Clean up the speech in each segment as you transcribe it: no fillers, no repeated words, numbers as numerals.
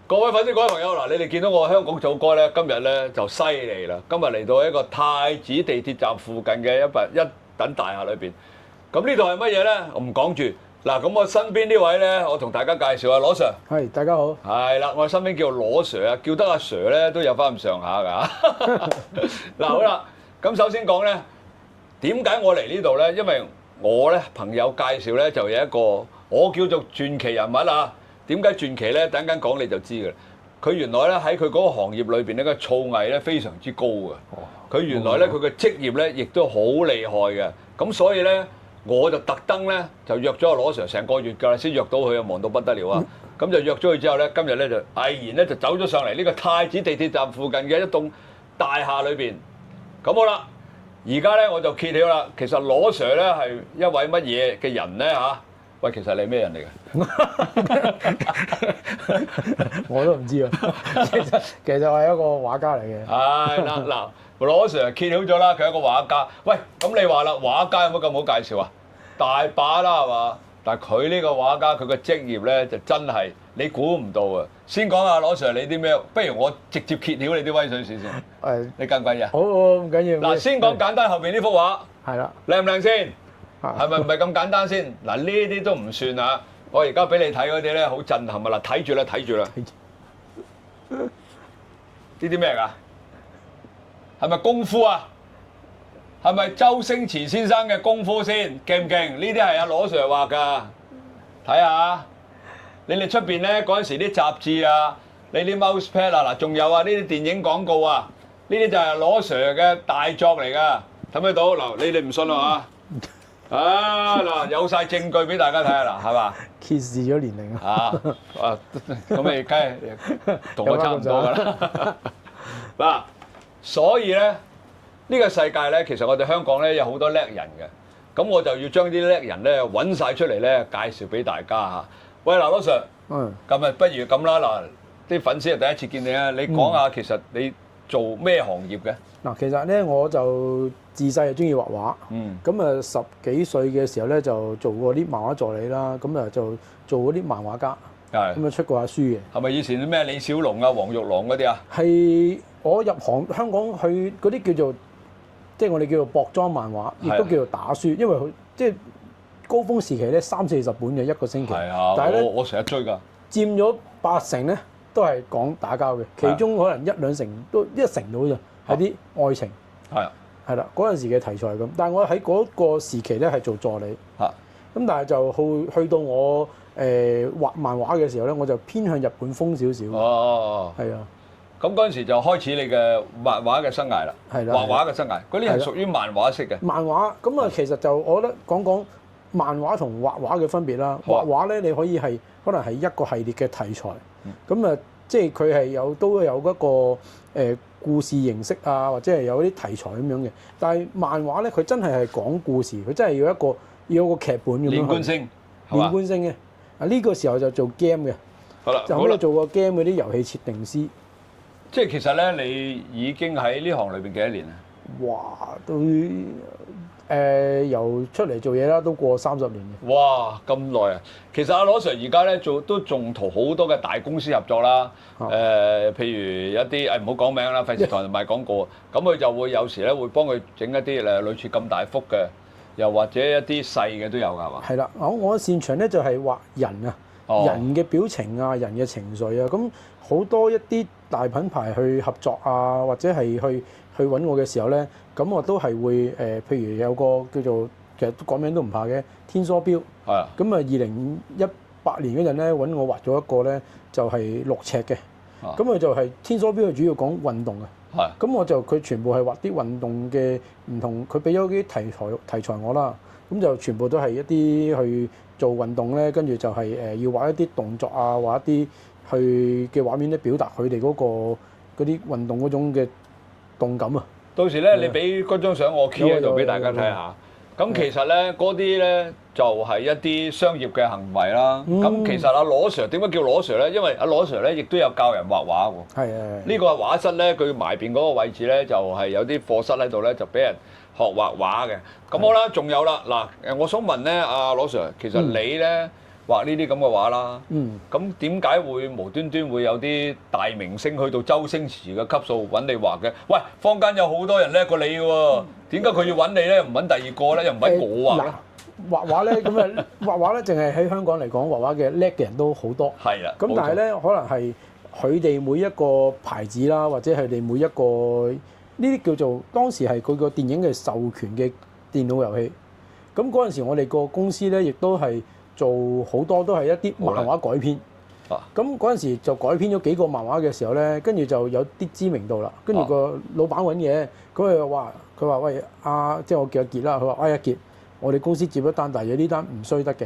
各位粉絲、各位朋友，嗱，你哋見到我香港組歌咧，今日咧就犀利啦！今日嚟到一個太子地鐵站附近嘅一等大廈裏邊。咁呢度係乜嘢咧？我唔講住。嗱，咁我身邊呢位咧，我同大家介紹啊，羅 Sir。係，大家好。係啦，我身邊叫羅 Sir 啊，叫得阿 Sir 咧都有翻咁上下㗎。嗱，好啦，咁首先講咧，點解我嚟呢度咧？因為我咧朋友介紹咧，就有一個我叫做傳奇人物啊。點解傳奇咧？等陣講你就知㗎啦。佢原來咧喺佢嗰個行業裏邊咧，個造詣咧非常之高嘅。佢原來咧佢嘅職業咧亦都好厲害嘅。咁所以咧，我就特登咧就約咗阿羅 Sir 成個月㗎啦，先約到佢啊，忙到不得了啊！咁就約咗佢之後咧，今日咧就毅然咧就走咗上嚟呢個太子地鐵站附近嘅一棟大廈裏邊。咁好啦，而家咧我就揭曉啦。其實羅 Sir 咧係一位乜嘢嘅人咧嚇？喂，其實你係咩人嚟嘅？我都唔知啊。其實我係一個畫家嚟嘅。係嗱，羅 Sir 揭曉咗啦，佢係一個畫家。喂，咁你話啦，畫家有冇咁好介紹啊？大把啦，係嘛？但係佢呢個畫家，佢個職業咧就真係你估唔到啊！先講下羅 Sir 你啲咩？不如我直接揭曉你啲威水史先。你跟唔跟呀？好，唔緊要。嗱，先講簡單後邊呢幅畫。係啦。靚唔靚先？係咪唔係咁簡單先？嗱，呢啲都唔算啊！我而家俾你睇嗰啲咧，好震撼啊！嗱，睇住啦，睇住啦。呢啲咩㗎？係咪功夫啊？係咪周星馳先生嘅功夫先？勁唔勁？呢啲係阿羅 Sir 畫㗎。睇下，你哋出邊咧嗰陣時啲雜誌啊，你啲 mousepad 啊，嗱，仲有啊呢啲電影廣告啊，呢啲就係羅 Sir 嘅大作嚟㗎。睇唔睇到？嗱，你哋唔信啊？嗱，有晒證據俾大家睇下啦，係嘛？揭示咗年齡啊！咁你梗係同我差唔多㗎啦。嗱，所以咧呢個世界咧，其實我哋香港咧有好多叻人嘅，咁我就要將啲叻人咧揾晒出嚟咧，介紹俾大家嚇。喂，嗱，羅 Sir，咁啊，不如咁啦，嗱，啲粉絲係第一次見你啊，你講下其實你做咩行業嘅？嗱，其實咧我就自細就中意畫畫，咁啊10幾歲嘅時候咧就做過啲漫畫助理啦，咁啊就做嗰啲漫畫家，咁啊出過下書嘅。係咪以前啲咩李小龍啊、黃玉郎嗰啲啊？係我入行香港去嗰啲叫做，即係我哋叫做薄裝漫畫，亦都叫做打書，因為佢即係高峰時期咧30-40本嘅一個星期，但係咧我成日追㗎，佔咗80%咧都係講打交嘅，其中可能1-2成都1成到啫。係啲愛情，係啦，嗰陣時嘅題材咁。但係我喺嗰個時期咧係做助理，咁但係就去到我畫漫畫嘅時候咧，我就偏向日本風少少。係啊。咁嗰陣時就開始你嘅畫畫嘅生涯啦。係啦。畫畫嘅生涯，嗰啲係屬於漫畫式嘅。漫畫咁啊，其實就我覺得講漫畫同畫畫嘅分別啦。畫畫咧，你可以係可能係一個系列嘅題材，咁啊，即係佢係都有嗰個故事形式啊，或者係有啲題材咁樣嘅。但係漫畫咧，佢真係講故事，佢真係要有個劇本咁樣。連貫性，連貫性嘅。啊，呢個時候就做 game 嘅。好啦，就喺度做個 game 嗰啲遊戲設定師。即係其實咧，你已經喺呢行裏邊幾多年啊？哇，都由出嚟做嘢啦，都過30年嘅。哇，咁耐啊！其實阿羅 Sir 而家咧都仲同好多嘅大公司合作啦。譬如一啲唔好講名啦，費事同人賣廣告。咁佢就會有時咧會幫佢整一啲類似咁大幅嘅，又或者一啲細嘅都有㗎，係嘛？係啦，我擅長咧就係畫人啊，人嘅表情啊，人嘅情緒啊。咁好多一啲大品牌去合作啊，或者係去揾我嘅時候咧，咁我都係會譬如有個叫做其實講名都唔怕嘅天梭標，咁啊2018年嗰陣咧揾我畫咗一個咧就係6尺嘅，咁佢就係天梭標係主要講運動嘅，咁我就佢全部係畫啲運動嘅唔同，佢俾咗啲題材我啦，咁就全部都係一啲去做運動咧，跟住就係要畫一啲動作啊，畫一啲去嘅畫面咧表達佢哋嗰啲運動嗰種嘅動感啊！到時咧，你俾嗰張相我 key 喺度俾大家睇下。咁其實咧，嗰啲咧就係一啲商業嘅行為啦。咁其實阿羅 Sir 點解叫羅 Sir 咧？因為阿羅 Sir 咧亦都有教人畫畫喎。呢個畫室咧，佢埋邊嗰個位置咧，就係有啲課室喺度咧，就俾人學畫畫嘅。咁好啦，仲有啦，嗱，我想問咧，阿羅 Sir，其實你咧畫呢啲咁嘅畫啦。嗯。咁點解會無端端會有啲大明星去到周星馳嘅級數揾你畫嘅？喂，坊間有好多人叻過你嘅喎，點解佢要揾你咧？唔揾第二個咧？又唔揾我畫咧？畫畫咧咁啊，畫畫咧，淨係喺香港嚟講，畫畫嘅叻嘅人都好多。係啦。咁但係咧，可能係佢哋每一個牌子啦，或者係佢哋每一個呢啲叫做當時係佢個電影嘅授權嘅電腦遊戲。咁嗰陣時，我哋個公司咧，亦都係做好多都係一啲漫畫改編。咁嗰陣時就改編咗幾個漫畫嘅時候咧，跟住就有啲知名度啦。跟住個老闆揾嘢，咁佢話：喂，即係我叫阿傑啦。佢話：阿傑，我哋公司接咗單大嘢，呢單唔衰得嘅。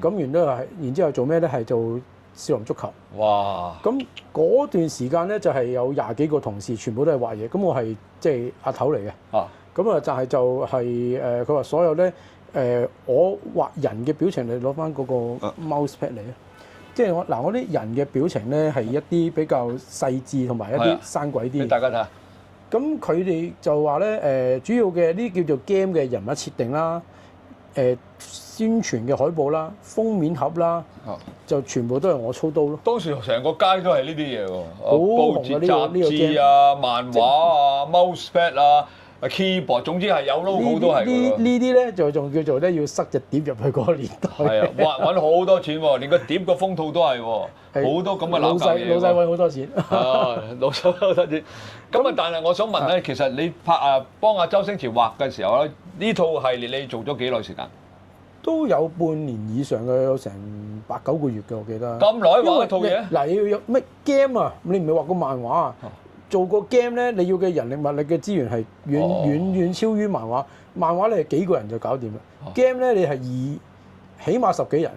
咁然之後做咩咧？係做少林足球。哇！咁嗰段時間咧，就係有20幾個同事，全部都係畫嘢。咁我係即係阿頭嚟嘅。咁啊，就係佢話所有咧我畫人嘅表情，你攞翻嗰個 mouse pad 嚟啊！即係我啲人嘅表情咧係一啲比較細緻同埋一啲生鬼啲。俾大家睇下。咁佢哋就話咧主要嘅呢啲叫做 game 嘅人物設定啦，宣傳嘅海報啦、封面盒啦，就全部都係我操刀咯。當時成個街都係呢啲嘢喎，好報紙、雜誌啊、漫畫啊、mouse pad 啊、keyboard，總之係有 logo 都係㗎。呢啲咧就仲叫做咧要塞隻碟入去嗰個年代。係啊，揾好多錢喎，連個碟個封套都係喎，好多咁嘅老細揾好多錢。老細揾好多錢。咁啊，但係我想問咧，其實你幫阿周星馳畫嘅時候咧，呢套系列你做咗幾耐時間？都有半年以上嘅，有成8、9個月嘅，我記得。咁耐畫一套嘢？嗱，你要有咩 game 啊？你唔係畫個漫畫啊？做個 game 咧，你要嘅人力物力嘅資源係遠超於漫畫。漫畫你係幾個人就搞掂啦。game 咧你係起碼10幾人。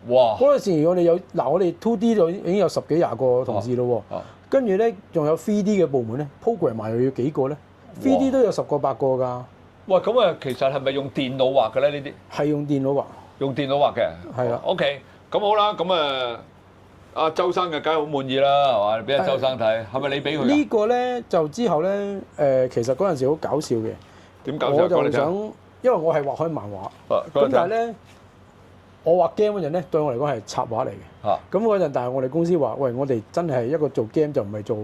哇！嗰陣時我哋 2D 就已經有10幾20個同事咯喎。跟住咧仲有 3D 嘅部門咧 ，program 埋又要幾個咧 ？3D 都有10個8個㗎。哇！咁啊，其實係咪用電腦畫嘅咧？呢啲係用電腦畫，用電腦畫嘅。係啊。OK，咁好啦，咁阿周生嘅梗係好滿意啦，係嘛？俾阿周生睇，係咪你俾佢？呢個咧就之後咧其實嗰陣時好搞笑嘅。點搞笑？我就想，因為我係畫開漫畫，咁但係咧，我畫 game 嗰陣咧，對我嚟講係插畫嚟嘅。咁嗰陣，但係我哋公司話：喂，我哋真係一個做 game 就唔係做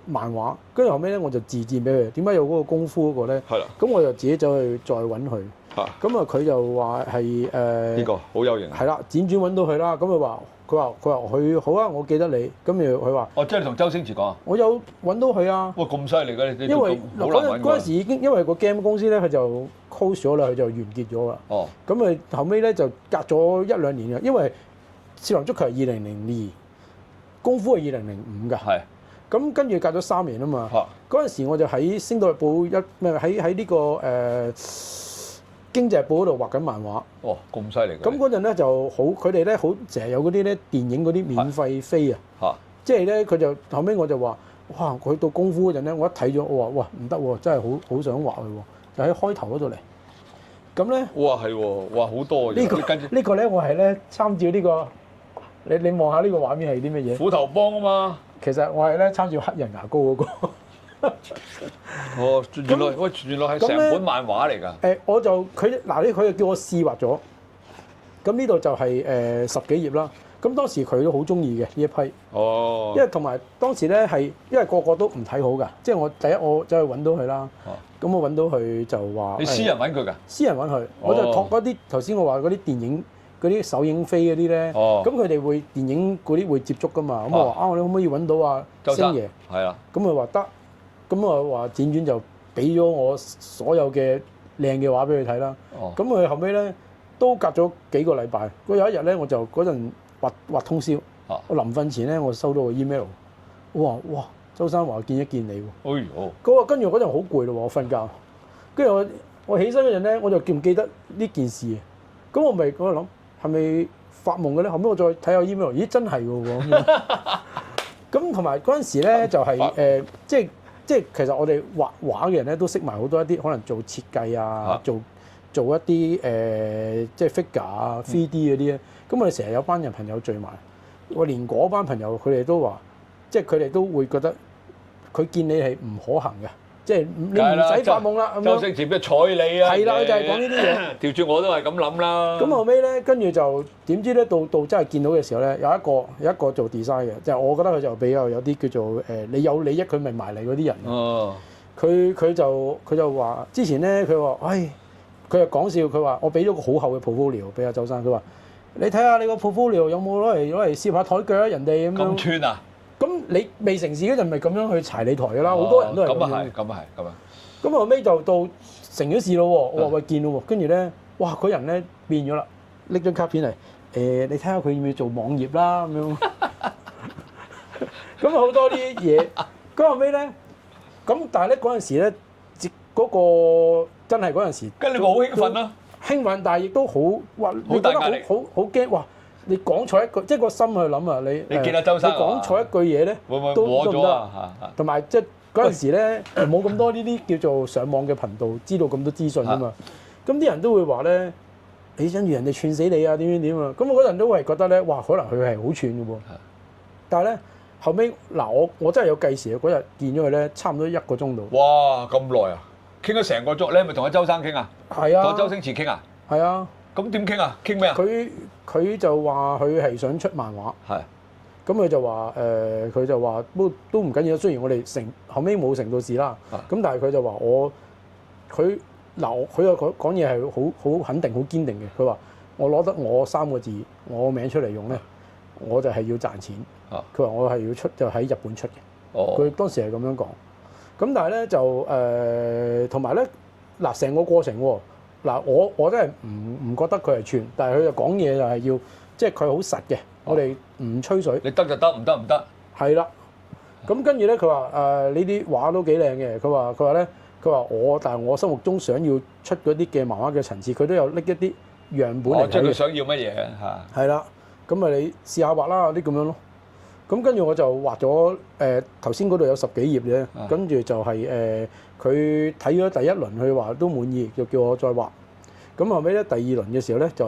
漫畫。跟住後尾咧，我就自薦俾佢。點解有嗰個功夫嗰個咧？係啦。咁我就自己走去再揾佢。咁啊，佢就話係呢個好有型。係啦，輾轉揾到佢啦。咁佢話佢好啊，我記得你。咁佢話：哦，即係同周星馳講。我有揾到佢啊！哇，咁犀利嘅你！因為嗰陣時已經因為個 game 公司咧，佢就 close 咗啦，佢就完結咗啦。哦。咁後尾咧就隔咗1、2年嘅，因為少林足球係2002，功夫係2005㗎。係。咁跟住隔咗3年啊嘛。嗰陣時我就喺《星島日報》喺呢個經濟日報嗰度畫緊漫畫。哦，咁犀利！咁嗰陣咧就好，佢哋咧好成日有嗰啲咧電影嗰啲免費飛啊。嚇！即係咧，佢就後尾我就話：哇！佢到功夫嗰陣咧，我一睇咗，我話：哇，唔得喎，真係好想畫佢喎。就喺開頭嗰度嚟。咁咧？哇，係喎！哇，好多嘢。呢個咧，我係咧參照呢個。你望下呢個畫面係啲乜嘢？虎頭幫啊嘛。其實我係咧參照黑人牙膏嗰個。哦，原來係成本漫畫嚟㗎。我就佢就叫我試畫咗。咁呢度就係10幾頁啦。咁當時佢都好中意嘅呢一批。哦。因為同埋當時咧係因為個個都唔睇好㗎，即係我第一我走去揾到佢啦。咁我揾到佢就話。你私人揾佢㗎？私人揾佢，我就託嗰啲頭先我話嗰啲電影。嗰啲首映飛嗰啲咧，咁佢哋會電影嗰啲會接觸噶嘛？咁我話你可唔可以揾到啊星爺？係啊。咁佢話得，咁我話輾轉就俾咗我所有嘅靚嘅畫俾佢睇啦。咁佢後尾咧都隔咗幾個禮拜，有一日咧我就嗰陣畫通宵，我臨瞓前咧我收到個 email，我話哇，周生話見一見你喎。哎呦！佢話跟住嗰陣好攰咯喎，我瞓覺，跟住我起身嗰陣咧，我就記唔記得呢件事？咁我咪嗰度諗。係咪發夢嘅咧？後尾我再睇下 email，咦真係嘅喎！咁同埋嗰陣時咧就係即係其實我哋畫畫嘅人咧都識埋好多一啲可能做設計啊，做一啲即係 figure 啊、3D 嗰啲咧。咁我哋成日有班人朋友聚埋，我連嗰班朋友佢哋都話，即係佢哋都會覺得佢見你係唔可行嘅，即係你唔使發夢啦咁樣。周星馳咩睬你啊？係啦，就係講呢啲嘢。調轉我都係咁諗啦。咁後尾咧，跟住就點知咧，到真係見到嘅時候咧，有一個做 design 嘅，就係我覺得佢就比較有啲叫做你有利益佢咪埋嚟嗰啲人。哦。佢就話之前咧，佢話佢又講笑，佢話我俾咗個好厚嘅 portfolio 俾阿周生，佢話你睇下你個 portfolio 有冇攞嚟攝下台腳啊？人哋咁樣。咁串啊！咁你未成事嗰陣咪咁樣去柴你台㗎啦，好多人都係咁樣。咁啊。咁後尾就到成咗事咯喎，我話喂見咯喎，跟住咧，哇嗰人咧變咗啦，拎張卡片嚟，你睇下佢要唔要做網頁啦咁樣。咁好多啲嘢，咁後尾咧，咁但係咧嗰陣時咧，嗰個真係嗰陣時，跟住你咪好興奮咯，興奮，但係亦都好哇，好大壓力，好驚哇！你講錯一句，即係個心去諗啊！你見阿周生你講錯一句嘢咧，會唔會都摸咗唔得啊？同埋即係嗰陣時咧，冇咁多呢啲叫做上網嘅頻道，知道咁多資訊啊嘛。咁啲人都會話咧，你跟住人哋串死你啊？點啊？咁我嗰陣都係覺得咧，哇！可能佢係好串嘅喎。但係咧後尾嗱，我真係有計時啊！嗰日見咗佢咧，差唔多1個鐘度。哇！咁耐啊！傾咗成個鐘，你係咪同阿周生傾啊？係啊。同周星馳傾啊？係啊。咁點傾啊？傾咩啊？佢就話佢係想出漫畫。係。咁佢就話佢就話都唔緊要，雖然我哋後尾冇成到事啦。咁但係佢就話佢又講嘢係好肯定、好堅定嘅。佢話我攞得我3個字我名出嚟用咧，我就係要賺錢。佢話我係要出就喺日本出嘅。佢當時係咁樣講。咁但係咧就同埋咧嗱成個過程喎。嗱，我真係唔覺得佢係串，但係佢就講嘢就係要，即係佢好實嘅。我哋唔吹水。你得就得，唔得唔得。係啦。咁跟住咧，佢話呢啲畫都幾靚嘅。佢話咧，但係我心目中想要出嗰啲嘅漫畫嘅層次，佢都有拎一啲樣本嚟睇嘅。即係佢想要乜嘢嚇？係啦。咁啊，你試下畫啦，啲咁樣咯。咁跟住我就畫咗頭先嗰度有10幾頁嘅，跟住就係佢睇咗第一輪，佢話都滿意，就叫我再畫。咁後尾咧第2輪嘅時候咧就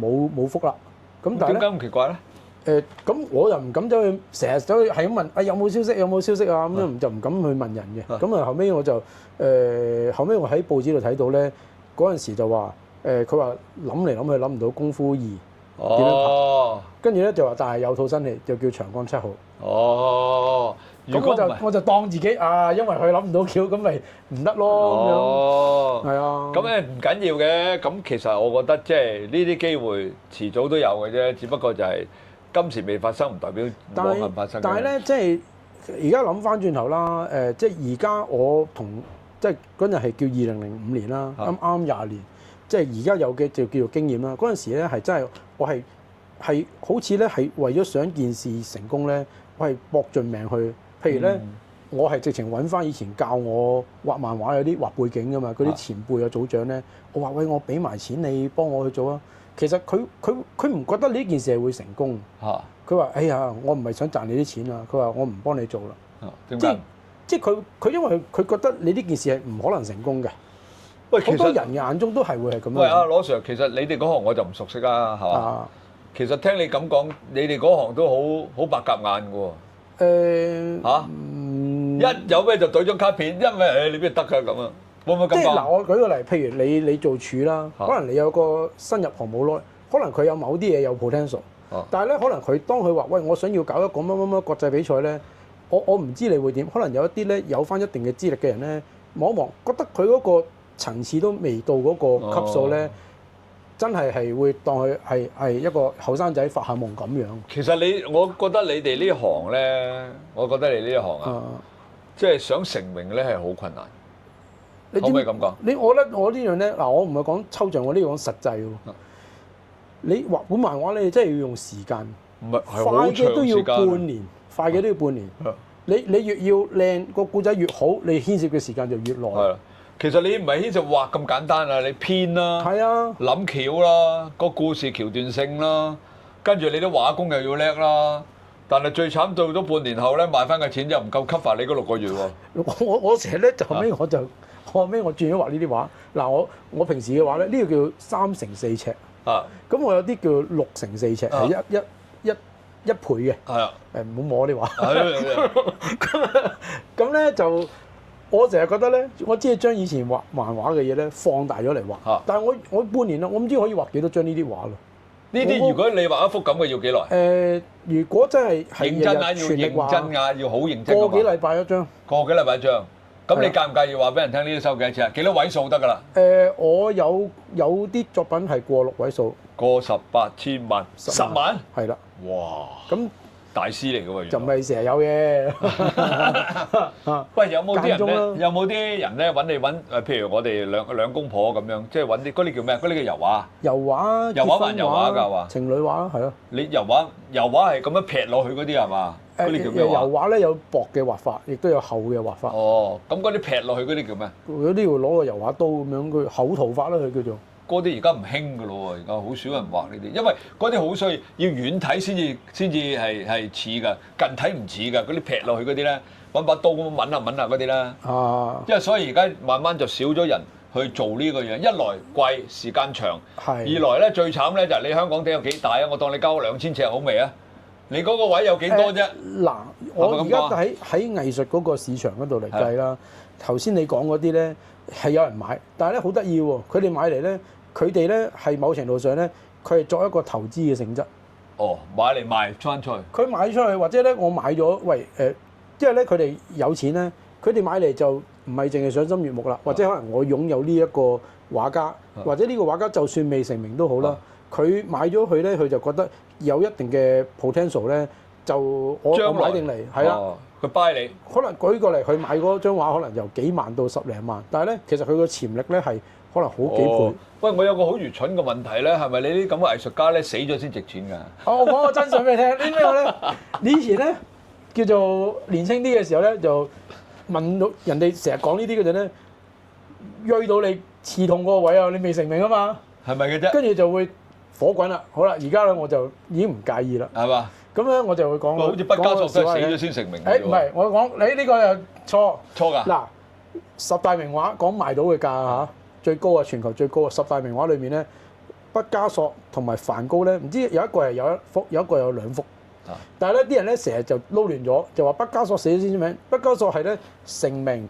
冇覆啦。咁但係點解咁奇怪咧？咁我又唔敢走去，成日走去係咁問，有冇消息？有冇消息啊？咁樣就唔敢去問人嘅。咁啊後尾我就後尾我喺報紙度睇到咧，嗰陣時就話佢話諗嚟諗去諗唔到功夫2點樣拍。跟住咧就話，但係有套新戲就叫《長江7號》。哦，咁我就當自己因為佢諗唔到橋，咁咪唔得咯咁樣。係啊。咁咧唔緊要嘅，咁其實我覺得即係呢啲機會遲早都有嘅啫，只不過就係今時未發生，唔代表冇可能發生。但係咧，即係而家諗翻轉頭啦，即係而家我同即係嗰陣係叫2005年啦，啱啱20年，即係而家有嘅就叫做經驗啦。嗰陣時咧係真係我係好似咧係為咗想件事成功咧，我係搏盡命去。譬如咧，我係直情揾翻以前教我畫漫畫有啲畫背景噶嘛，嗰啲前輩啊組長咧，我話喂，我俾埋錢你幫我去做啊。其實佢唔覺得呢件事係會成功。佢話：哎呀，我唔係想賺你啲錢啊。佢話我唔幫你做啦。點解？即係佢因為佢覺得你呢件事係唔可能成功嘅。喂，好多人嘅眼中都係會係咁樣。喂，羅 Sir，其實你哋嗰行我就唔熟悉啦，係嘛？其實聽你咁講，你哋嗰行都好白鴿眼嘅喎。一有咩就懟張卡片，因為你邊得㗎咁啊？會唔會咁講？即係嗱，我舉個例，譬如你做處啦，可能你有個新入行冇耐，可能佢有某啲嘢有 potential，但係咧可能佢當佢話喂，我想要搞一個乜乜乜國際比賽咧，我唔知你會點，可能有一啲咧有翻一定嘅資歷嘅人咧望一望，覺得佢嗰個層次都未到嗰個級數咧。真係會當佢係一個後生仔發下夢咁樣。其實我覺得你哋呢行咧，我覺得你呢行啊，即係想成名咧係好困難。你可唔可以咁講？我覺得我呢樣咧，嗱，我唔係講抽象，我呢個講實際喎。你畫本漫畫咧，真係要用時間，唔係快嘅都要半年，快嘅都要半年。你越要靚個故仔越好，你牽涉嘅時間就越耐。其實你唔係牽涉畫咁簡單啊，你編啦，諗橋啦，個故事橋段性啦，跟住你啲畫工又要叻啦。但係最慘到咗半年後咧，賣翻嘅錢又唔夠 cover 你嗰6個月喎。我成日咧就後尾我轉咗畫呢啲畫。嗱我平時嘅畫咧，呢個叫3乘4尺。咁我有啲叫6乘4尺，係一倍嘅。唔好摸啲畫。咁咧就。我成日覺得咧，我只係將以前畫漫畫嘅嘢咧放大咗嚟畫。但係我半年啦，我唔知可以畫幾多張呢啲畫咯。呢啲如果你畫一幅咁嘅要幾耐？如果真係認真啊，要全力認真㗎，要好認真。個幾禮拜一張。個幾禮拜一張。咁你介唔介意話俾人聽呢啲收幾多錢啊？幾多位數得㗎啦？我有啲作品係過6位數。過18千萬，10萬。係啦。哇！咁大師嚟㗎喎，就唔係成日有嘅。喂，有冇啲人咧？有冇啲人咧揾你揾譬如我哋兩公婆咁樣，即係揾啲嗰啲叫咩？嗰啲叫油畫。油畫。油畫還油畫㗎係嘛？情侶畫係咯。你油畫係咁樣劈落去嗰啲係嘛？嗰啲叫咩畫？油畫咧有薄嘅畫法，亦都有厚嘅畫法。哦，咁嗰啲劈落去嗰啲叫咩？嗰啲要攞個油畫刀咁樣，佢厚塗法啦，佢叫做。嗰啲而家唔興㗎咯喎，而家好少人畫呢啲，因為嗰啲好需要遠睇先至係似㗎，近睇唔似㗎。嗰啲劈落去嗰啲咧，揾把刀咁樣抿下嗰啲啦。因為所以而家慢慢就少咗人去做呢個嘢，一來貴時間長，二來咧最慘咧就係你香港地有幾大啊？我當你交2000尺好未啊？你嗰個位有幾多啫？嗱，我而家喺藝術嗰個市場嗰度嚟計啦。頭先你講嗰啲咧係有人買，但係咧好得意喎，佢哋買嚟咧，佢哋咧係某程度上咧，佢係作一個投資嘅性質。哦，買嚟賣翻出去。佢買出去，或者咧我買咗，因為咧佢哋有錢咧，佢哋買嚟就唔係淨係賞心悅目啦，或者可能我擁有呢一個畫家，或者呢個畫家就算未成名都好啦，佢買咗佢咧，佢就覺得有一定嘅 potential 咧，就我買定嚟，係啦。佢 buy 你，可能舉過嚟，佢買嗰張畫可能由幾萬到10零萬，但係咧，其實佢個潛力咧係可能好幾倍。喂，我有個好愚蠢嘅問題咧，係咪你啲咁嘅藝術家咧死咗先值錢㗎？我講個真相俾你聽，呢咩咧？你以前咧叫做年青啲嘅時候咧，就問到人哋成日講呢啲嘅陣咧，鋭到你刺痛嗰個位啊！你未成名啊嘛，係咪嘅啫？跟住就會火滾啦。好啦，而家咧我就已經唔介意啦。係嘛？咁咧我就會講，好似畢加索都係死咗先成名。唔係，我講你呢個又錯㗎。嗱，10大名畫講賣到嘅價嚇，最高啊，全球最高啊！10大名畫裏面咧，畢加索同埋梵高咧，唔知有一個係有1幅，有一個有2幅。但係咧啲人咧成日就撈亂咗，就話畢加索死咗先出名。畢加索係咧成名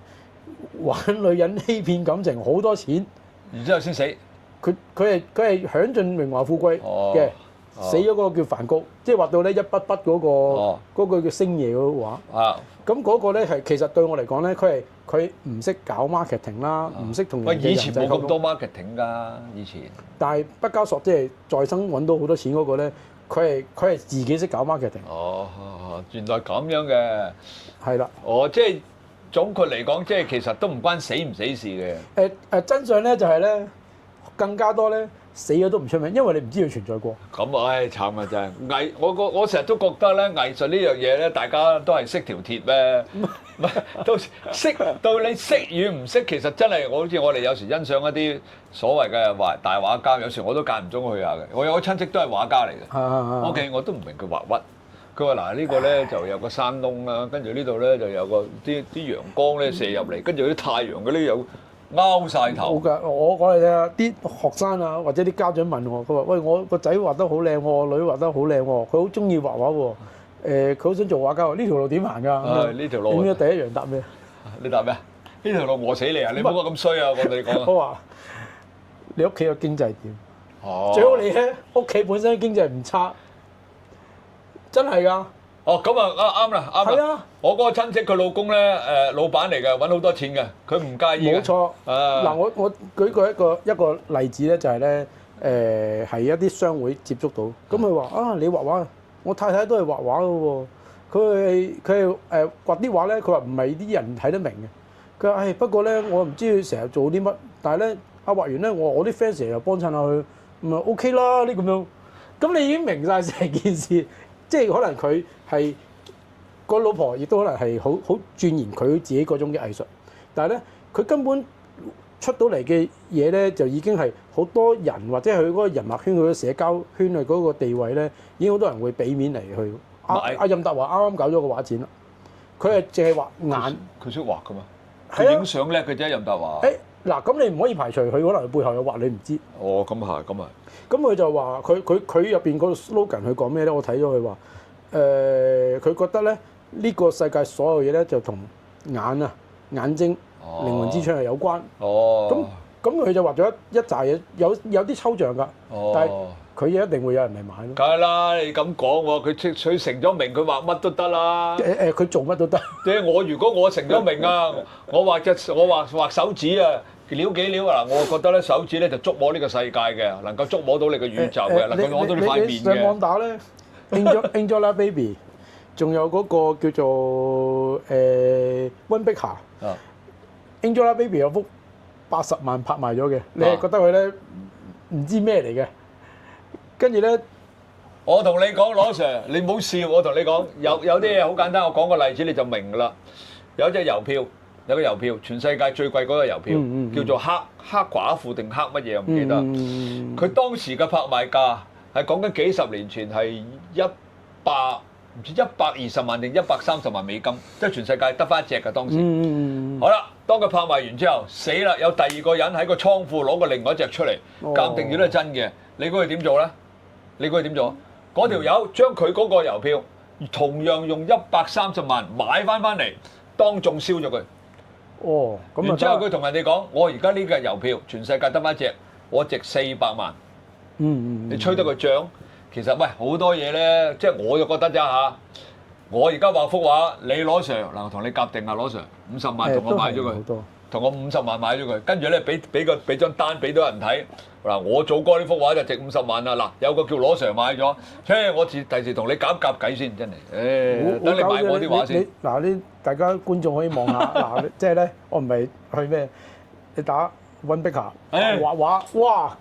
玩女人欺騙感情好多錢，然之後先死。佢係享盡榮華富貴嘅。死咗嗰個叫梵高，即係畫到咧一筆筆嗰個叫星夜嗰個畫。咁嗰個咧係其實對我嚟講咧，佢唔識搞 marketing 啦，唔識同人哋以前冇咁多 marketing 㗎，以前。但係畢加索即係在生揾到好多錢嗰個咧，佢係自己識搞 marketing。哦，原來咁樣嘅。係啦。即係總括嚟講，即係其實都唔關死唔死事嘅。真相咧就係咧，更加多咧。死咗都唔出名，因為你唔知佢存在過。咁慘啊真係我成日都覺得咧，藝術呢樣嘢咧，大家都係識條鐵咩？唔係到你識與唔識，其實真係好似我哋有時欣賞一啲所謂嘅大畫家，有時我都間唔中去下嘅。我有個親戚都係畫家嚟嘅。OK， 我都唔明佢畫乜。佢話嗱呢個咧就有個山窿啦，跟住呢度咧就有個啲陽光咧射入嚟，跟住啲太陽嗰啲有。拗晒頭。好㗎，我講嚟聽，啲學生啊或者啲家長問我，佢話：喂，我個仔畫得好靚喎，我女畫得好靚喎，佢好中意畫畫喎。佢好想做畫家喎。呢條路點行㗎？呢條路。點解第一樣答咩？你答咩？呢條路餓死你啊！你唔好講咁衰啊！我同你講。我話：你屋企嘅經濟點？最好你咧屋企本身經濟唔差，真係㗎。咁啊啱啦，啱啦。啊。我嗰個親戚佢老公咧老闆嚟嘅，揾好多錢嘅，佢唔介意嘅。冇錯。嗱，我舉過一個例子咧，就係咧係一啲商會接觸到，咁佢話你畫畫，我太太都係畫畫嘅喎，佢係畫啲畫咧，佢話唔係啲人睇得明嘅。佢話不過咧，我唔知佢成日做啲乜，但係咧畫完咧，我啲 fans 又幫襯下佢，咁啊 OK 啦，呢咁樣。咁你已經明晒成件事。即係可能佢係個老婆，亦都可能係好鑽研佢自己嗰種嘅藝術，但係咧佢根本出到嚟嘅嘢咧，就已經係好多人或者佢嗰個人脈圈、佢個社交圈嘅嗰個地位咧，已經好多人會俾面嚟去。阿任達華啱啱搞咗個畫展啦，佢係淨係畫眼。佢識畫㗎嘛？佢影相叻嘅啫，任達華。嗱，咁你唔可以排除佢可能背後有畫，你唔知。咁啊。咁佢就話佢入邊嗰個 slogan 佢講咩咧？我睇咗佢話，佢覺得咧呢個世界所有嘢咧就同眼睛靈魂之窗係有關。哦。咁佢就畫咗一紮嘢，有啲抽象㗎，但係佢一定會有人嚟買咯。梗係啦，你咁講喎，佢成咗名，佢畫乜都得啦。佢做乜都得。即係如果我成咗名啊，我畫手指啊，撩幾撩啊嗱，我覺得咧手指咧就觸摸呢個世界嘅，能夠觸摸到你嘅宇宙嘅，能夠攞到你塊面嘅。你上網打咧，Angelababy， 仲有嗰個叫做溫碧霞。Angelababy 有幅80萬拍賣咗嘅，你係覺得佢咧唔知咩嚟嘅？跟住咧，我同你講，羅 Sir， 你唔好笑，我同你講，有啲嘢好簡單，我講個例子你就明㗎啦。有隻郵票，有個郵票，全世界最貴嗰個郵票，叫做黑寡婦定黑乜嘢，我唔記得。佢當時嘅拍賣價係講緊幾十年前係唔知120萬定130萬美金，即係全世界得翻一隻㗎當時。好啦，當佢拍賣完之後，死啦！有第二個人喺個倉庫攞個另外一隻出嚟，鑑定咗都係真嘅。你估佢點做咧？嗰條友將佢嗰個郵票同樣用130萬買翻嚟，當眾燒咗佢。哦，咁然之後佢同人哋講：我而家呢個郵票全世界得翻一隻，我值400萬。你吹得佢漲？其實喂，好多嘢咧，即係我就覺得啫嚇。我而家畫幅畫，你攞 Sir 嗱，同你夾定啊，攞 Sir 50萬同我買咗佢，同我50萬買咗佢，跟住咧俾張單俾到人睇嗱，我做過呢幅畫就值50萬啦嗱，有個叫攞 Sir 買咗，我第時同你夾計先，真係，等你買我啲畫先。嗱，呢大家觀眾可以望下嗱，即係咧，我唔係去咩，你打溫碧霞畫畫，哇，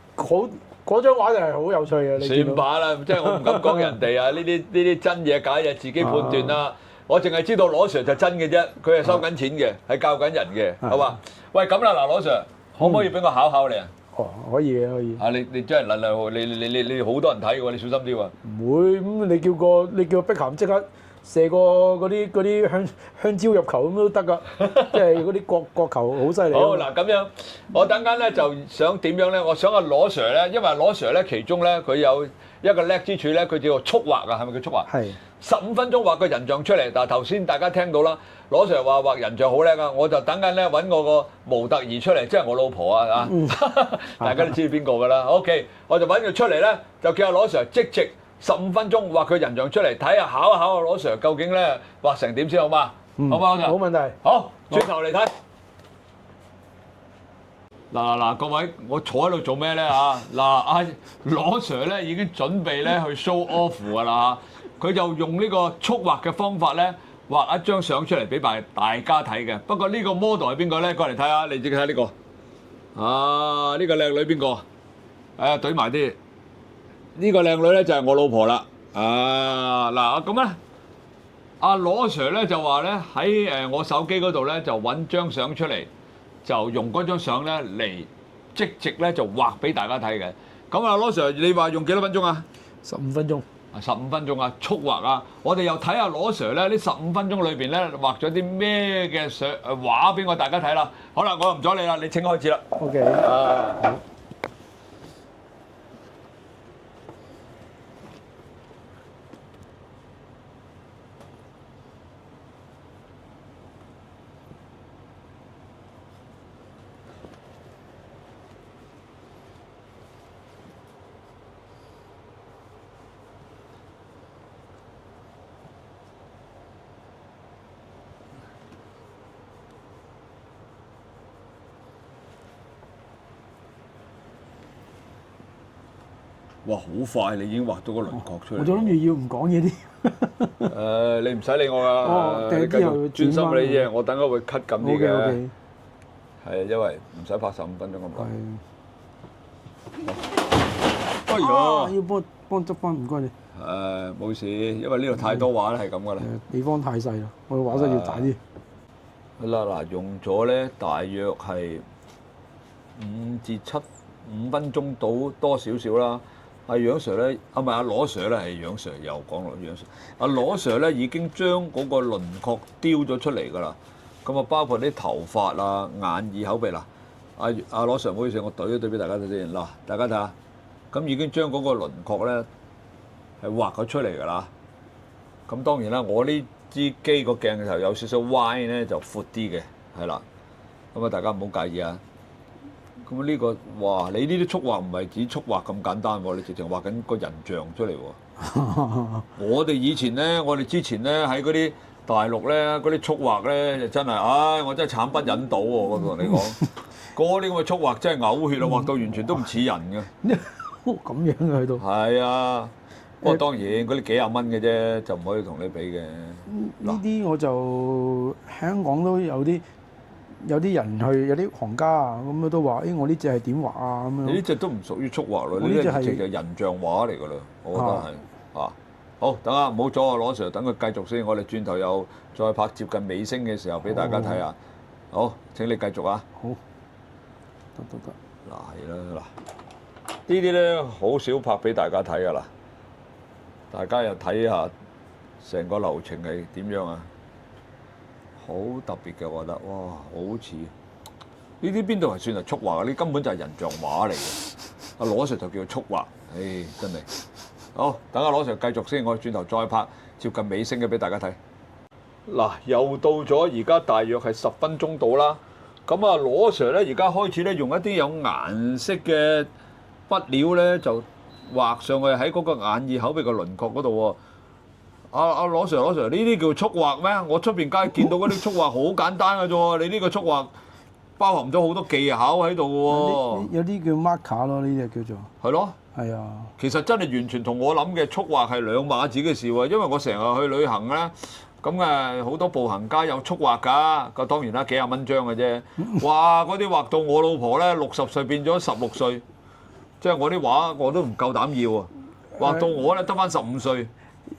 嗰張畫就係好有趣嘅。算把啦，即係我唔敢講人哋啊！呢啲真嘢假嘢自己判斷啦。我淨係知道羅 Sir 就真嘅啫，佢係收緊錢嘅，係教緊人嘅，好嘛？喂，咁啦，嗱，羅 Sir，可唔可以俾我考考你啊？哦，可以嘅，可以。啊，你真係你好多人睇喎，你小心啲喎。唔會咁，你叫碧咸即刻射個嗰啲香蕉入球咁都得㗎，即係嗰啲角球好犀利。好嗱，咁樣我等間咧就想點樣咧？我想阿羅 Sir 咧，因為羅 Sir 咧其中咧佢有一個叻之處咧，佢叫做速畫啊，係咪叫速畫？係。15分鐘畫個人像出嚟，但係頭先大家聽到啦，羅 Sir 話畫人像好叻啊，我就等緊咧揾我個模特兒出嚟，即係我老婆啊嚇，大家都知道邊個㗎啦。OK，我就揾佢出嚟咧，就叫阿羅 Sir 即席15分鐘畫佢人像出嚟，睇下考一考阿羅 Sir 究竟咧畫成點先好嘛？好嘛，羅 Sir？冇問題。好，轉頭嚟睇。嗱，各位，我坐喺度做咩咧嚇？嗱，阿羅 Sir 咧已經準備咧去 show off 㗎啦。佢就用呢個速畫嘅方法咧，畫一張相出嚟俾大家睇嘅。不過呢個 model 係邊個咧？過嚟睇下，你自己睇呢個。啊，呢個靚女邊個？懟埋啲。呢個靚女咧就係我老婆啦。啊，嗱咁咧，阿羅 Sir 咧就話咧喺我手機嗰度咧就揾張相出嚟，就用嗰張相咧嚟即席咧就畫俾大家睇嘅。咁啊，羅 Sir 你話用幾多分鐘啊？15分鐘。15分鐘啊，速畫啊！我哋又睇下羅 Sir 咧，呢15分鐘裏邊咧畫咗啲咩嘅相畫俾我大家睇啦。好啦，我又唔阻你啦，你請開始啦。OK。好。哇！好快，你已經畫到個輪廓出嚟。我就諗住要唔講嘢添。你唔使理我㗎，你繼續專心你啲嘢，我等下會 cut 緊啲嘅。係，因為唔使拍15分鐘咁耐。哎呀！要幫執翻，唔該你。冇事，因為呢度太多畫咧，係咁㗎啦。地方太細啦，我嘅畫室要大啲。好啦，嗱，用咗咧，大約係5至5分鐘到多少少啦。阿楊 Sir 咧，唔係阿羅 Sir 咧，係楊 Sir 又講落楊 Sir。阿羅 Sir 咧已經將嗰個輪廓雕咗出嚟㗎啦。咁啊，包括啲頭髮啊、眼耳口鼻啦。阿羅 Sir，唔好意思，我對一對俾大家睇先。嗱，大家睇下，咁已經將嗰個輪廓咧係畫咗出嚟㗎啦。咁當然啦，我呢支機個鏡頭有少少歪咧，就闊啲嘅，係啦。咁啊大家唔好介意啊。咁呢個哇，你呢啲速畫唔係指速畫咁簡單喎，你直情畫緊個人像出嚟喎。我哋以前咧，我哋之前咧喺嗰啲大陸咧嗰啲速畫咧就真係，唉，我真係慘不忍睹喎！我同你講，嗰啲咁嘅速畫真係嘔血啊，畫到完全都唔似人嘅。咁樣嘅去到。係啊，不過當然嗰啲幾廿蚊嘅啫，就唔可以同你比嘅。呢啲我就香港都有啲人去，有啲行家啊咁樣都話：，我呢隻係點畫啊？咁樣。你呢隻都唔屬於速畫咯，我呢隻係呢隻就人像畫嚟㗎啦，我覺得係啊。好，等下唔好阻我羅 Sir，等佢繼續先，我哋轉頭又再拍接近尾聲嘅時候俾大家睇下。好，請你繼續啊。好，得。嗱係啦，嗱呢啲咧好少拍俾大家睇㗎啦，大家又睇下成個流程係點樣啊？好特別嘅，我覺得，哇，好似呢啲邊度係算係速畫啊？呢根本就係人像畫嚟嘅。阿羅 Sir 就叫速畫，唉，真係。好，等阿羅 Sir 繼續先，我轉頭再拍接近尾聲嘅俾大家睇。嗱，又到咗而家大約係10分鐘到啦。咁啊，羅 Sir 咧而家開始咧用一啲有顏色嘅筆料咧，就畫上去喺嗰個眼耳口鼻嘅輪廓嗰度喎。阿羅 Sir，呢啲叫速畫咩？我出邊街見到嗰啲速畫好簡單嘅啫喎，你呢個速畫包含咗好多技巧喺度嘅喎。有啲叫 marker 咯，呢啲叫做。係咯。係啊。其實真係完全同我諗嘅速畫係兩碼子嘅事喎，因為我成日去旅行咧，咁誒好多步行街有速畫㗎，個當然啦幾廿蚊張嘅啫。哇！嗰啲畫到我老婆咧60歲變咗16歲，即係我啲畫我都唔夠膽要啊！畫到我咧得返15歲。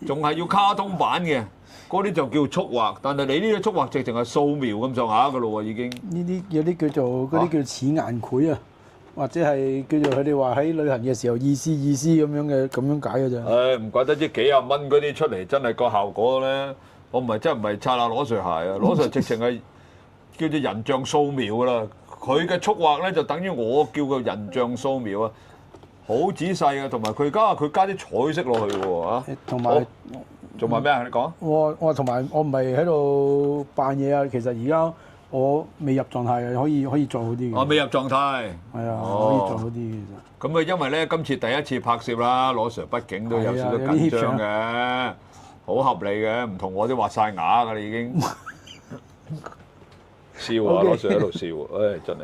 仲係要卡通版嘅，嗰啲就叫速畫。但係你呢啲速畫直情係素描咁上下㗎咯喎，已經。呢啲有啲叫做嗰啲叫似顏繪啊，或者係叫做佢哋話喺旅行嘅時候意思咁樣解嘅啫。唉，唔怪得啲幾廿蚊嗰啲出嚟，真係個效果咧。我真係唔係擦下羅 Sir 鞋啊，羅 Sir 直情係叫做人像素描㗎啦。佢嘅速畫咧就等於我叫個人像素描啊。好仔細啊，同埋佢加啲彩色落去喎嚇。同埋做埋咩啊？你講。我同埋我唔係喺度扮嘢啊！其實而家我未入狀態，可以做好啲嘅。我未入狀態。係啊，可以做好啲嘅。咁啊，因為咧今次第一次拍攝啦，羅 Sir 畢竟都有少少緊張嘅，好合理嘅，唔同我啲畫晒牙㗎啦已經。笑啊，羅 Sir 喺度笑啊，唉真係。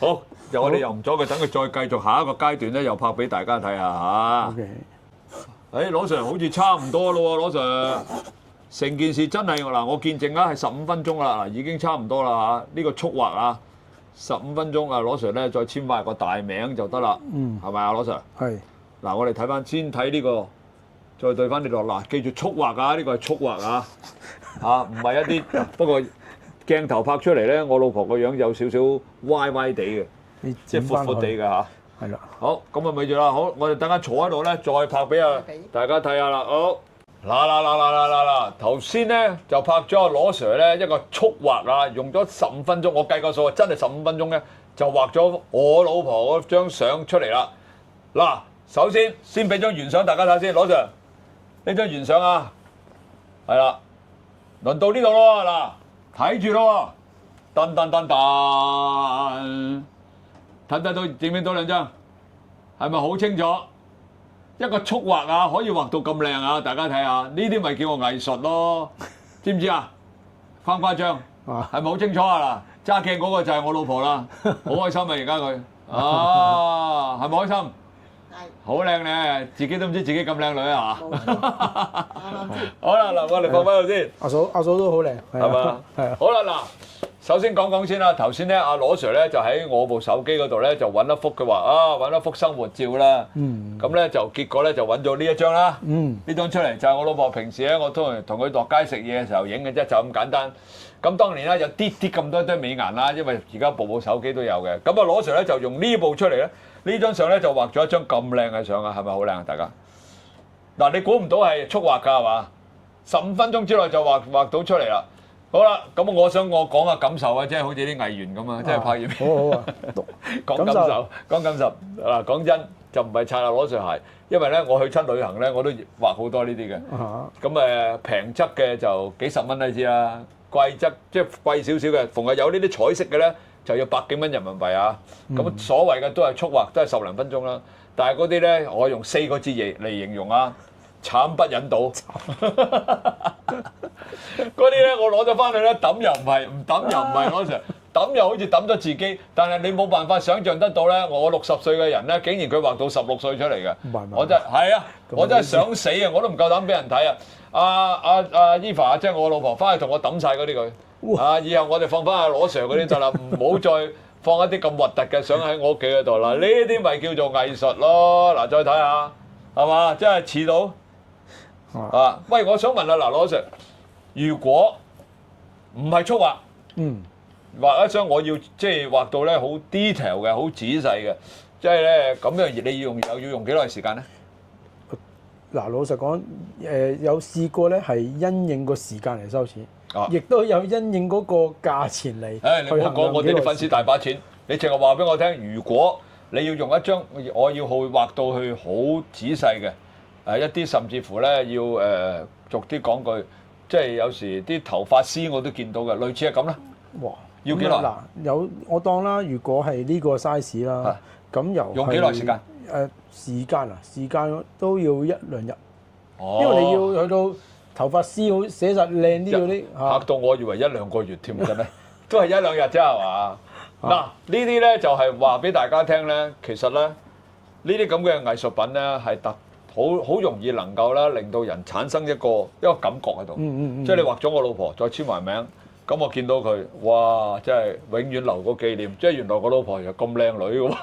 好，我哋又唔阻佢，等佢再繼續下一個階段咧，又拍俾大家睇下嚇。OK。誒，羅 Sir 好似差唔多咯喎，羅 Sir，成件事真係嗱，我見證啦係15分鐘啦，嗱已經差唔多啦嚇。呢個速畫啊，15分鐘啊，羅 Sir 咧再簽埋個大名就得啦。係咪啊，羅 Sir？係。嗱，我哋睇翻先睇呢個，再對翻呢度嗱，記住速畫啊，呢個係速畫啊，嚇唔係一啲不過。鏡頭拍出嚟咧，我老婆個樣有少少歪歪地嘅，即係闊闊地嘅嚇。係啦。好，咁啊咪住啦。好，我哋等間坐喺度咧，再拍俾大家睇下啦。好，嗱，頭先咧就拍咗阿羅 Sir 咧一個速畫啊，用咗15分鐘，我計個數啊，真係15分鐘咧就畫咗我老婆嗰張相出嚟啦。嗱，首先俾張原相大家睇先，羅 Sir 呢張原相啊，係啦，輪到呢度咯嗱。睇住咯喎，噔，睇唔睇到？影唔影到兩張？係咪好清楚？一個速畫啊，可以畫到咁靚啊！大家睇下，呢啲咪叫我藝術咯，知唔知啊？誇唔誇張？係咪好清楚啊？嗱，揸鏡嗰個就係我老婆啦，好開心啊！而家佢啊，係咪開心？係。好靚咧，自己都唔知自己咁靚女啊！好啦，嗱，我哋放翻度先。阿嫂都好靚，係嘛？係啊。好啦，嗱，首先講先啦。頭先咧，阿羅 Sir 咧就喺我部手機嗰度咧就揾一幅，佢話揾一幅生活照啦。咁咧就結果咧就揾咗呢一張啦。呢張出嚟就係我老婆平時咧，我都同佢落街食嘢嘅時候影嘅啫，就咁簡單。咁當年咧有啲咁多美顏啦，因為而家部手機都有嘅。咁啊，羅 Sir 咧就用呢部出嚟咧，呢張相咧就畫咗一張咁靚嘅相啊，係咪好靚啊？大家嗱，你估唔到係速畫㗎係嘛？15分鐘之內就畫到出嚟啦。好啦，咁我想講下感受啊，即係好似啲藝員咁啊，即係拍嘢。好啊，講感受嗱，講真就唔係擦下羅 Sir 鞋，因為咧我去親旅行咧，我都畫好多呢啲嘅。咁平質嘅就幾十蚊你知啦。貴則即係貴少少嘅，逢係有呢啲彩色嘅咧就要100幾蚊人民幣啊。咁所謂嘅都係速畫，都係10零分鐘啦。但係嗰啲咧，我用4個字嚟形容啊，慘不忍睹。嗰啲咧，我攞咗翻去咧，抌又唔係，唔抌又唔係攞上。抌又好似抌咗自己，但係你冇辦法想像得到咧。我60歲嘅人咧，竟然佢畫到16歲出嚟嘅，我真係啊！我真係想死啊！我都唔夠膽俾人睇啊！阿Eva 即係我老婆，翻去同我抌晒嗰啲佢。啊，以後我哋放翻阿羅 Sir 嗰啲得啦，唔好再放一啲咁核突嘅相喺我屋企嗰度啦。呢啲咪叫做藝術咯。嗱，再睇下，係嘛？真係似到啊！喂，我想問下嗱，羅 Sir，如果唔係速畫，畫一張我要即係畫到咧好 detail 嘅，好仔細嘅，即係咧咁樣你又要用幾耐時間咧？嗱，老實講，有試過咧係因應個時間嚟收錢，亦都有因應嗰個價錢嚟。你唔好講我哋啲粉絲大把錢，你淨係話俾我聽，如果你要用一張，我要去畫到去好仔細嘅，一啲甚至乎咧要逐啲講句，即係有時啲頭髮絲我都見到嘅，類似係咁啦。哇！要幾耐？嗱，有我當啦，如果係呢個 size 啦，咁用幾耐時間？時間都要1-2日，因為你要去到頭髮絲好寫實靚啲嗰啲，嚇到我以為1-2個月添嘅咩？都係1-2日啫係嘛？嗱，呢啲咧就係話俾大家聽咧，其實咧呢啲咁嘅藝術品咧係好容易能夠咧令到人產生一個感覺喺度，即係你畫咗我老婆再簽埋名。咁我見到佢，哇！真係永遠留個紀念，即係原來我老婆又咁靚女嘅喎，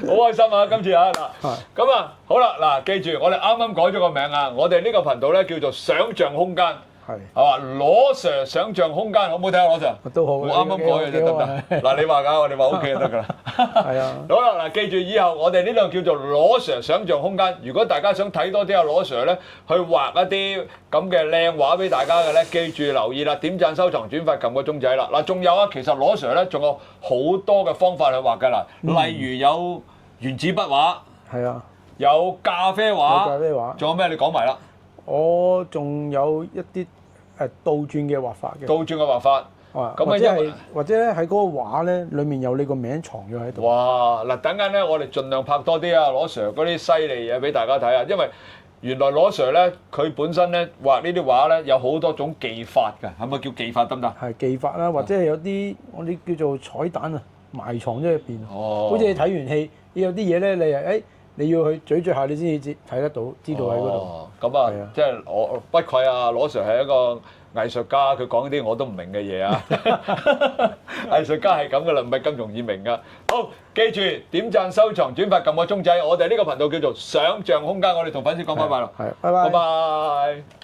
好開心啊！今次啊嗱，咁啊好啦，嗱記住我哋啱啱改咗個名啊，我哋呢個頻道咧叫做想像空間，係嘛？羅 Sir 想像空間，好唔好聽啊？羅 Sir 都好，我啱啱改嘅啫，得唔得？嗱你話㗎，我哋話 OK 就得㗎啦。係啊，好啦，嗱記住以後我哋呢度叫做羅 Sir 想像空間。如果大家想睇多啲阿羅 Sir 咧，去畫一啲咁嘅靚畫俾大家嘅咧，記住留意啦，點讚、收藏、轉發、撳個鐘仔啦。嗱，仲有啊，其實羅 Sir 咧仲有好多嘅方法去畫㗎啦，例如有原子筆畫，係啊，有咖啡畫，仲有咩？你講埋啦。我仲有一啲倒轉嘅畫法嘅。倒轉嘅畫法。或者咧喺嗰個畫咧，裡面有你個名藏咗喺度。哇！嗱，等陣咧，我哋盡量拍多啲啊，羅 Sir 嗰啲犀利嘢俾大家睇啊，因為原來羅 Sir 咧，佢本身咧畫呢啲畫咧有好多種技法㗎，係咪叫技法得唔得？係技法啦，或者係有啲我哋叫做彩蛋啊，埋藏咗入邊。哦。好似你睇完戲，有啲嘢咧，你要去咀嚼下，你先至睇得到，知道喺嗰度。哦。咁啊，即係我不愧啊，羅 Sir 係一個藝術家，佢講啲我都唔明嘅嘢啊！藝術家係咁噶啦，唔係咁容易明噶。好，記住點讚、收藏、轉發、撳個鐘仔。我哋呢個頻道叫做想像空間，我哋同粉絲講拜拜啦。係，拜拜。拜拜。